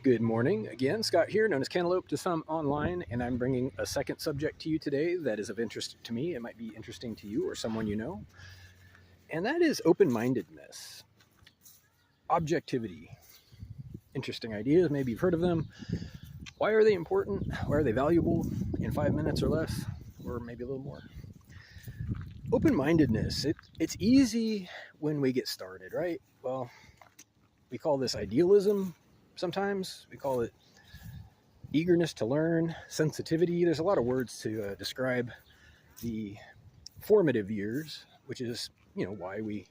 Good morning. Again, Scott here, known as Cantaloupe to some online, and I'm bringing a second subject to you today that is of interest to me. It might be interesting to you or someone you know, and that is open-mindedness, objectivity. Interesting ideas, maybe you've heard of them. Why are they important? Why are they valuable in 5 minutes or less, or maybe a little more? Open-mindedness, it's easy when we get started, right? Well, we call this idealism sometimes. We call it eagerness to learn, sensitivity. There's a lot of words to describe the formative years, which is, why we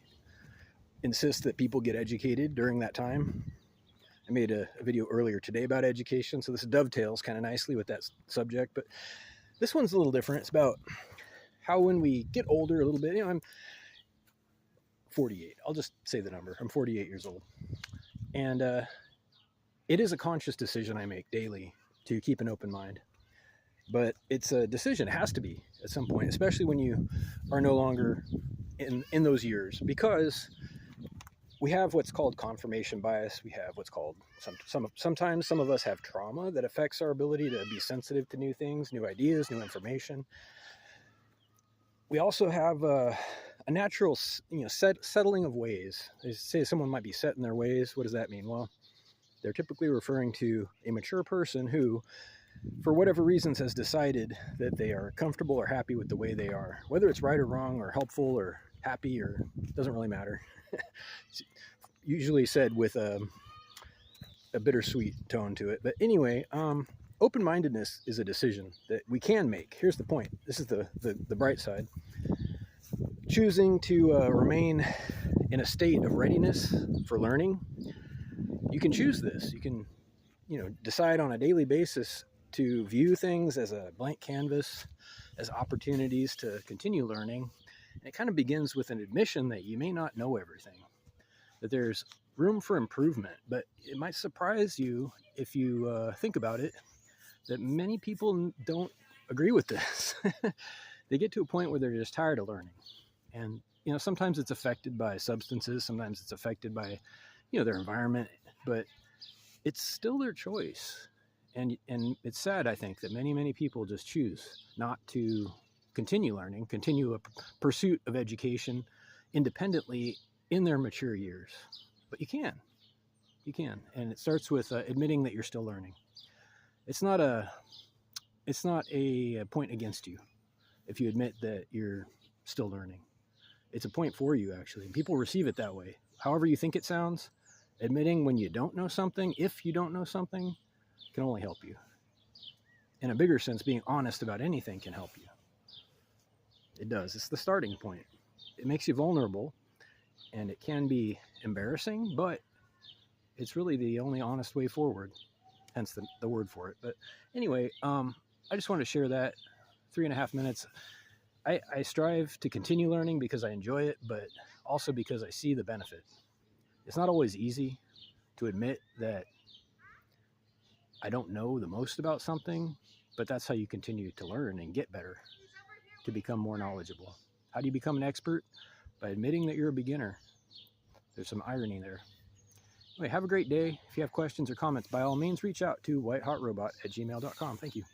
insist that people get educated during that time. I made a video earlier today about education, so this dovetails kind of nicely with that subject, but this one's a little different. It's about how when we get older a little bit, I'm 48. I'll just say the number. I'm 48 years old. And it is a conscious decision I make daily to keep an open mind. But it's a decision, it has to be at some point, especially when you are no longer in those years, because we have what's called confirmation bias. We have what's called, sometimes some of us have trauma that affects our ability to be sensitive to new things, new ideas, new information. We also have a natural, settling of ways. They say someone might be set in their ways. What does that mean? Well, they're typically referring to a mature person who, for whatever reasons, has decided that they are comfortable or happy with the way they are. Whether it's right or wrong or helpful or happy, or doesn't really matter. It's usually said with a bittersweet tone to it. But anyway, open-mindedness is a decision that we can make. Here's the point. This is the bright side. Choosing to remain in a state of readiness for learning. You can choose this. You can, decide on a daily basis to view things as a blank canvas, as opportunities to continue learning. And it kind of begins with an admission that you may not know everything, that there's room for improvement. But it might surprise you if you think about it, that many people don't agree with this. They get to a point where they're just tired of learning. And, sometimes it's affected by substances, sometimes it's affected by, their environment, but it's still their choice. And it's sad, I think, that many people just choose not to continue learning, continue a pursuit of education independently in their mature years. But you can. And it starts with admitting that you're still learning. It's not a point against you if you admit that you're still learning. It's a point for you, actually. And people receive it that way. However you think it sounds, admitting when you don't know something, if you don't know something, can only help you. In a bigger sense, being honest about anything can help you. It does. It's the starting point. It makes you vulnerable, and it can be embarrassing, but it's really the only honest way forward, hence the word for it. But anyway, I just wanted to share that. 3.5 minutes. I strive to continue learning because I enjoy it, but also because I see the benefit. It's not always easy to admit that I don't know the most about something, but that's how you continue to learn and get better, to become more knowledgeable. How do you become an expert? By admitting that you're a beginner. There's some irony there. Anyway, have a great day. If you have questions or comments, by all means, reach out to whitehotrobot@gmail.com. Thank you.